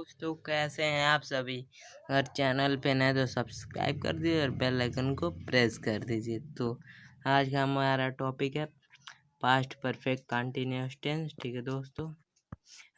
दोस्तों, कैसे हैं आप सभी। अगर चैनल पे नए तो सब्सक्राइब कर दीजिए और बेल आइकन को प्रेस कर दीजिए। तो आज का हमारा टॉपिक है पास्ट परफेक्ट कंटिन्यूअस टेंस। ठीक है दोस्तों,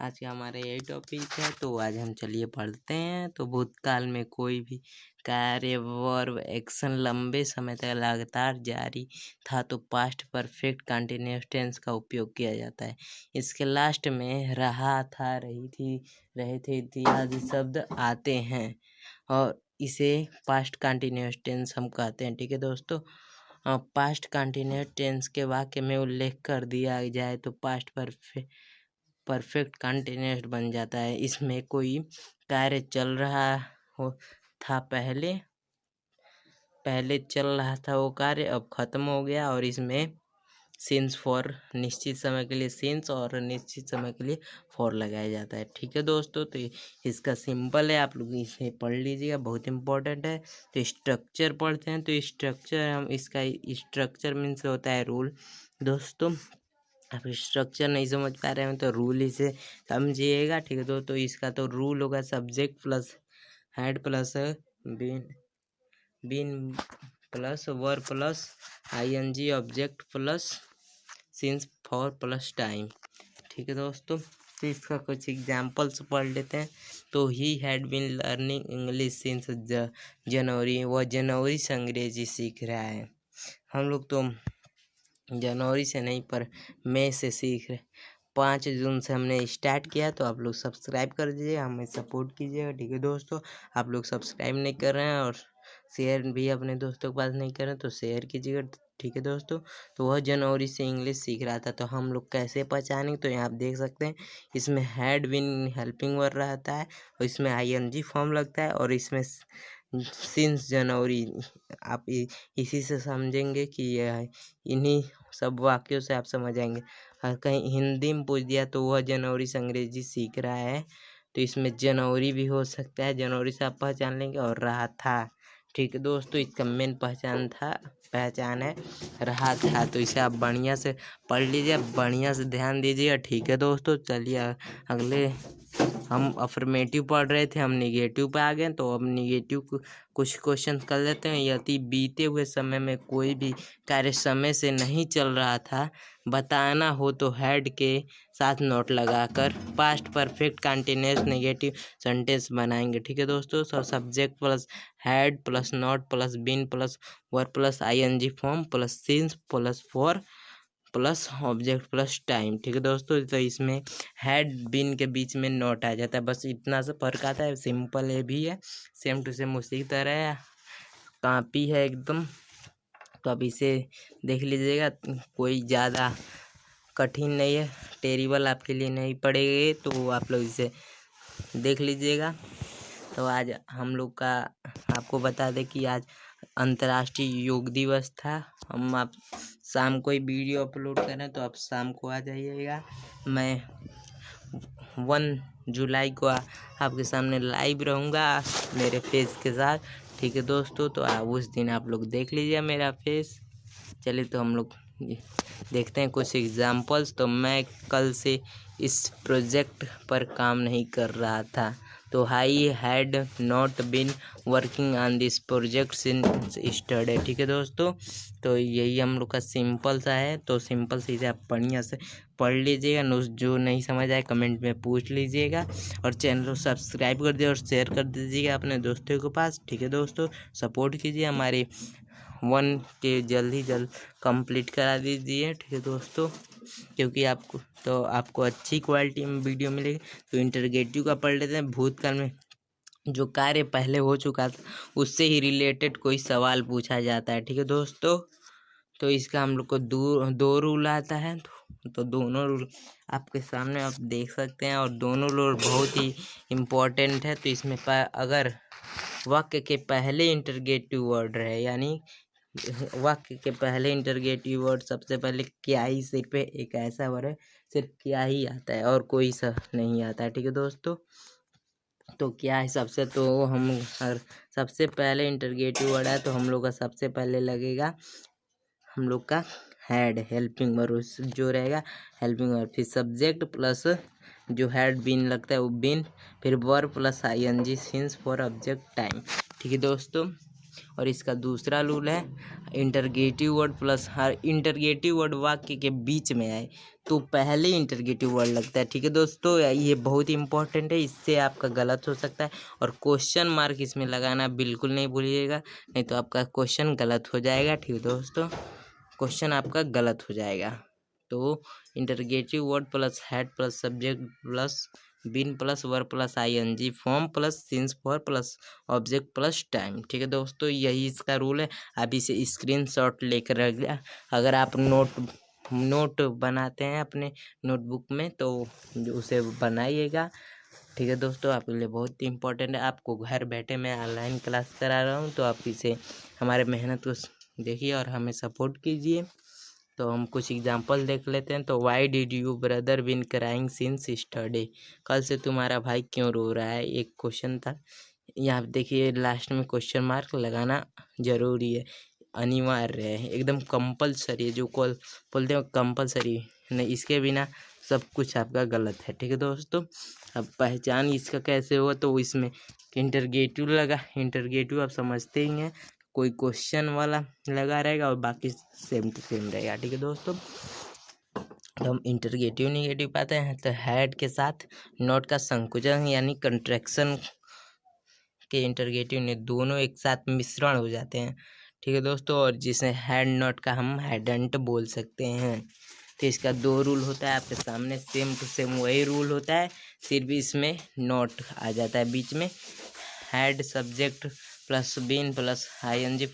आज का हमारा यही टॉपिक है। तो आज हम चलिए पढ़ते हैं। तो भूतकाल में कोई भी कार्य, वर्ब, एक्शन लंबे समय तक लगातार जारी था तो पास्ट परफेक्ट कंटिन्यूअस टेंस का उपयोग किया जाता है। इसके लास्ट में रहा था, रही थी, रहे थे इत्यादि शब्द आते हैं और इसे पास्ट कंटिन्यूअस टेंस हम कहते हैं। ठीक है दोस्तों, पास्ट कंटिन्यूअस टेंस के वाक्य में उल्लेख कर दिया जाए तो पास्ट परफेक्ट कंटिन्यूअस बन जाता है। इसमें कोई कार्य चल रहा हो था, पहले चल रहा था वो कार्य, अब खत्म हो गया और इसमें सिंस फॉर निश्चित समय के लिए सिंस और निश्चित समय के लिए फॉर लगाया जाता है। ठीक है दोस्तों, तो इसका सिंपल है, आप लोग इसे पढ़ लीजिएगा, बहुत इंपॉर्टेंट है। तो स्ट्रक्चर पढ़ते हैं। तो स्ट्रक्चर, हम इसका स्ट्रक्चर मीन्स होता है रूल। दोस्तों, आप स्ट्रक्चर नहीं समझ पा रहे हैं तो रूल इसे समझिएगा। ठीक है दोस्तों, इसका तो रूल होगा subject plus head plus been plus verb plus ING object plus since for plus time. ठीक है दोस्तों, तो इसका कुछ एग्जाम्पल्स पढ़ लेते हैं। तो he had been learning English since January, वह जनवरी से अंग्रेजी सीख रहा है। हम लोग तो जनवरी से नहीं पर मई से सीख रहे। 5 जून से हमने स्टार्ट किया। तो आप लोग सब्सक्राइब कर दीजिए, हमें सपोर्ट कीजिएगा। ठीक है दोस्तों, आप लोग सब्सक्राइब नहीं कर रहे हैं और शेयर भी अपने दोस्तों के पास नहीं कर रहे हैं तो शेयर कीजिएगा। ठीक है दोस्तों, तो वह जनवरी से इंग्लिश सीख रहा था। तो हम लोग कैसे पहचानेंगे, तो यहाँ आप देख सकते हैं इसमें हैड बीन हेल्पिंग वर्ब रहता है और इसमें आईएनजी फॉर्म लगता है और इसमें सिंस जनवरी। आप इसी से समझेंगे कि यह इन्हीं सब वाक्यों से आप समझ आएंगे। कहीं हिंदी में पूछ दिया तो वह जनवरी से अंग्रेजी सीख रहा है, तो इसमें जनवरी भी हो सकता है, जनवरी से आप पहचान लेंगे। और रहा था, ठीक है दोस्तों, इसका मेन पहचान है रहा था। तो इसे आप बढ़िया से पढ़ लीजिए, बढ़िया से ध्यान दीजिए। ठीक है दोस्तों, चलिए अगले, हम अफर्मेटिव पढ़ रहे थे, हम निगेटिव पे आ गए। तो अब निगेटिव कुछ क्वेश्चन कर लेते हैं। यदि बीते हुए समय में कोई भी कार्य समय से नहीं चल रहा था, बताना हो तो हैड के साथ नोट लगाकर past perfect continuous negative sentence बनाएंगे। ठीक है दोस्तों, subject plus had plus not plus been plus verb plus ING form plus since plus for plus object plus time. ठीक है दोस्तों, तो इसमें हैड बीन के बीच में नोट आ जाता है, बस इतना सा फर्क आता है। सिंपल है भी है, सेम टू सेम उसी तरह है, कॉपी है एकदम। तो अब इसे देख लीजिएगा, कोई ज़्यादा कठिन नहीं है, टेरिबल आपके लिए नहीं पड़ेगी। तो आप लोग इसे देख लीजिएगा। तो आज हम लोग का, आपको बता दें कि आज अंतर्राष्ट्रीय योग दिवस था। हम आप शाम को ही वीडियो अपलोड करें, तो आप शाम को आ जाइएगा। मैं 1 जुलाई को आपके सामने लाइव रहूँगा मेरे फेस के साथ। ठीक है दोस्तों, तो उस दिन आप लोग देख लीजिए मेरा फेस। चलिए, तो हम लोग देखते हैं कुछ एग्जाम्पल्स। तो मैं कल से इस प्रोजेक्ट पर काम नहीं कर रहा था। तो I had not been working on this project since yesterday. ठीक है दोस्तों, तो यही हम लोग का सिंपल सा है। तो सिंपल से आप बढ़िया से पढ़ लीजिएगा। नोट्स जो नहीं समझ आए कमेंट में पूछ लीजिएगा और चैनल को सब्सक्राइब कर दीजिए और शेयर कर दीजिएगा अपने दोस्तों के पास। ठीक है दोस्तों, सपोर्ट कीजिए, हमारी 1 के जल्द ही जल्द कंप्लीट करा दीजिए। ठीक है दोस्तों, क्योंकि आपको अच्छी क्वालिटी में वीडियो मिलेगी। तो इंटरगेटिव का पढ़ लेते हैं। भूतकाल में जो कार्य पहले हो चुका था उससे ही रिलेटेड कोई सवाल पूछा जाता है। ठीक है दोस्तों, तो इसका हम लोग को दो रूल आता है। तो दोनों रूल आपके सामने आप देख सकते हैं और दोनों रूल बहुत ही इम्पोर्टेंट है। तो इसमें अगर वाक्य के पहले इंटरगेटिव वर्ड रहे, यानी वाक्य के पहले इंटरगेटिव वर्ड सबसे पहले क्या ही, सिर्फ एक ऐसा वर्ड है, सिर्फ क्या ही आता है और कोई सा नहीं आता है। ठीक है दोस्तों, तो क्या है सबसे पहले इंटरगेटिव वर्ड है, तो हम लोग का सबसे पहले लगेगा हम लोग का हैड, हेल्पिंग वर्ब जो रहेगा हेल्पिंग वर्ब। फिर सब्जेक्ट प्लस जो हैड बीन लगता है वो बीन, फिर verb plus ING since for object time. ठीक है दोस्तों, और इसका दूसरा रूल है इंटरगेटिव वर्ड प्लस हर इंटरगेटिव वर्ड वाक्य के बीच में आए तो पहले इंटरगेटिव वर्ड लगता है। ठीक है दोस्तों, ये बहुत इंपॉर्टेंट है, इससे आपका गलत हो सकता है। और क्वेश्चन मार्क इसमें लगाना बिल्कुल नहीं भूलिएगा, नहीं तो आपका क्वेश्चन गलत हो जाएगा। ठीक है दोस्तों, क्वेश्चन आपका गलत हो जाएगा। तो interrogative word plus had plus subject plus been plus verb plus ING form plus since for plus object plus time. ठीक है दोस्तों, यही इसका रूल है। आप इसे स्क्रीनशॉट लेकर रख लिया। अगर आप नोट बनाते हैं अपने नोटबुक में तो उसे बनाइएगा। ठीक है दोस्तों, आपके लिए बहुत इंपॉर्टेंट है। आपको घर बैठे मैं ऑनलाइन क्लास करा रहा हूँ, तो आप इसे हमारे मेहनत को देखिए और हमें सपोर्ट कीजिए। तो हम कुछ एग्जाम्पल देख लेते हैं। तो why did you brother been crying since yesterday, कल से तुम्हारा भाई क्यों रो रहा है, एक क्वेश्चन था। यहाँ पे देखिए लास्ट में क्वेश्चन मार्क लगाना जरूरी है, अनिवार्य है, एकदम कंपलसरी है। जो कॉल बोलते हैं कंपलसरी नहीं, इसके बिना सब कुछ आपका गलत है। ठीक है दोस्तों, अब पहचान इसका कैसे हुआ, तो इसमें इंटरगेटिव लगा। इंटरगेटिव आप समझते ही हैं, कोई क्वेश्चन वाला लगा रहेगा और बाकी सेम टू सेम रहेगा। ठीक है दोस्तों, तो हम इंटरगेटिव निगेटिव पाते हैं तो हैड के साथ नोट का संकुचन यानी कंट्रैक्शन के इंटरगेटिव ने दोनों एक साथ मिश्रण हो जाते हैं। ठीक है दोस्तों, और जिसे हैड नोट का हम हैडंट बोल सकते हैं। तो इसका दो रूल होता है आपके सामने, सेम टू सेम वही रूल होता है, सिर्फ इसमें नोट आ जाता है बीच में। Had subject plus been plus ING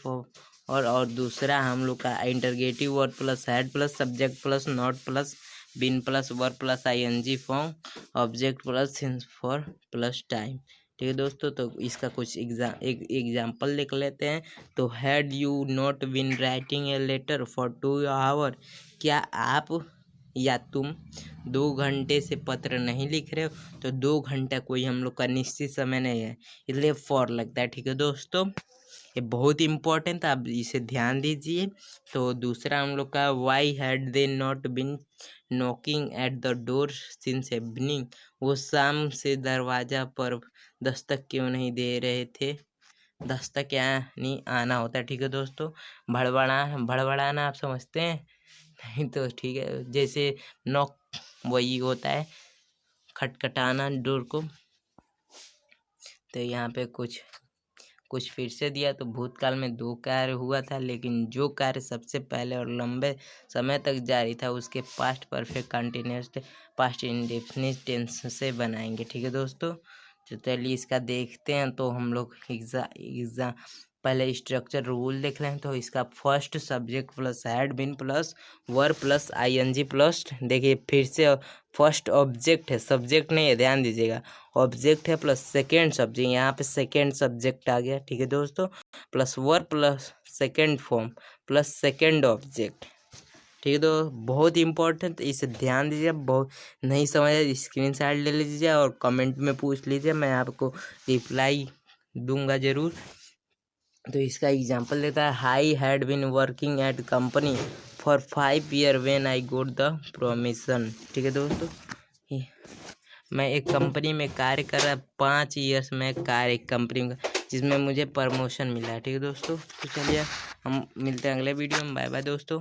और दूसरा हम लोग का interrogative word plus had plus subject plus not plus been plus verb plus ING form object plus since for plus time. ठीक है दोस्तों, तो इसका कुछ एग्जाम्पल लिख लेते हैं। तो had you not been writing a letter for 2 hour, क्या आप या तुम 2 घंटे से पत्र नहीं लिख रहे हो। तो 2 घंटा कोई हम लोग का निश्चित समय नहीं है, इसलिए फॉर लगता है। ठीक है दोस्तों, ये बहुत इंपॉर्टेंट, आप इसे ध्यान दीजिए। तो दूसरा हम लोग का why had they not been knocking at the door since evening, वो शाम से दरवाजा पर दस्तक क्यों नहीं दे रहे थे। दस्तक यानी आना होता है। ठीक है दोस्तों, भड़बड़ाना आप समझते हैं, नहीं तो ठीक है, जैसे नॉक वही होता है खटखटाना डोर को। तो यहाँ पे कुछ फिर से दिया। तो भूतकाल में 2 कार्य हुआ था, लेकिन जो कार्य सबसे पहले और लंबे समय तक जारी था उसके past perfect continuous past indefinite tense से बनाएंगे। ठीक है दोस्तों, तो चलिए इसका देखते हैं। तो हम लोग एग्जाम पहले स्ट्रक्चर रूल देख लें। तो इसका first subject plus had been plus verb plus ING plus, देखिए फिर से फर्स्ट ऑब्जेक्ट है, सब्जेक्ट नहीं है, ध्यान दीजिएगा, ऑब्जेक्ट है प्लस सेकेंड सब्जेक्ट, यहाँ पे सेकेंड सब्जेक्ट आ गया। ठीक है दोस्तों, plus verb plus second form plus second object. ठीक है, तो बहुत इंपॉर्टेंट, इसे ध्यान दीजिए। बहुत नहीं समझ स्क्रीनशॉट ले लीजिए और कमेंट में पूछ लीजिए, मैं आपको रिप्लाई दूंगा ज़रूर। तो इसका एग्जांपल देता है, I had been working at company for 5 year when I got the promotion. ठीक है दोस्तों, मैं एक कंपनी में कार्य कर रहा 5 ईयर्स में कार्य एक कंपनी में, जिसमें मुझे प्रमोशन मिला है। ठीक है दोस्तों, तो चलिए हम मिलते हैं अगले वीडियो में। बाय बाय दोस्तों।